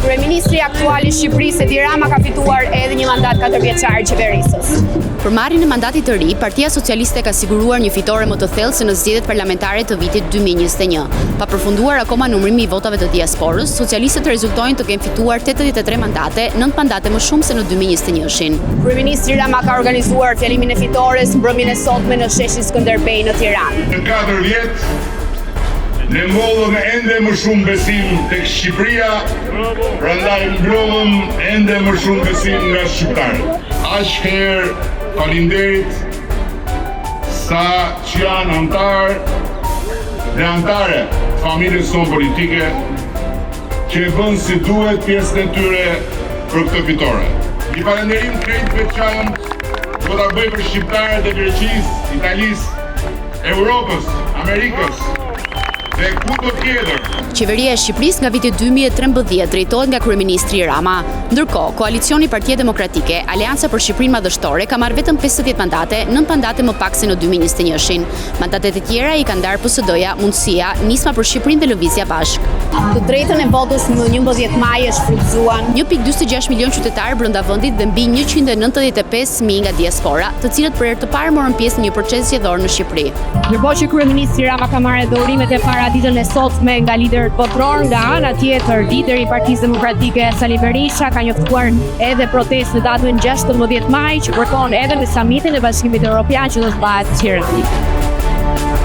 Kryeministri aktual i Shqipërisë Edi Rama ka fituar edhe një mandat 4 vjeçar qeverisës. Për marrjen e mandatit të ri, Partia Socialiste ka siguruar një fitore më të thellë se në zgjedhjet parlamentare të vitit 2021. Pa përfunduar akoma numrimi i votave të diasporës, socialistët rezultojnë të kenë fituar 83 mandate, 9 mandate më shumë se në 2021-shin. Kryeministri Rama ka organizuar fjalimin e fitores mbrëmjen e sotme në sheshin Skënderbej në Tiranë. Në 4 vjet ne mbollëm ende më shumë besim tek Shqipëria, prandaj mblodhëm ende më shumë besim nga shqiptarët. Aq herë faleminderit sa që janë antar dhe antare familjes sonë politike që e bën si duhet pjesën e tyre për këtë fitore. Një falënderim krejt veçantë do ta bëj për shqiptarët e Greqisë, Italisë, Europës, Amerikës dhe kudo tjetër. Qeveria e Shqipërisë nga viti 2013 drejtohet nga kryeministri Rama. Ndërkohë, koalicioni Partia Demokratike, Aleanca për Shqipërinë Madhështore ka marrë vetëm 50 mandate, 9 mandate më pak se në 2021-shin. Mandatet e tjera i kanë ndarë PSD-ja, Mundësia, Nisma për Shqipërinë dhe Lëvizja Bashk. Të drejtën e votës në 11 maj e shfrytzuan 1.46 milion qytetarë brenda vendit dhe mbi 195.000 nga diaspora, të cilët për herë të parë morën pjesë në një proces zgjedhor në Shqipëri. Ndërkohë që kryeministri Rama ka marrë edhe urimet e para ditën e sotme nga liderët botror, nga ana tjetër lideri i Partisë Demokratike Sali Berisha ka njoftuar edhe protestë në datën 16 maj që kërkon edhe në samitin e Bashkimit Evropian që do të bëhet në Tiranë.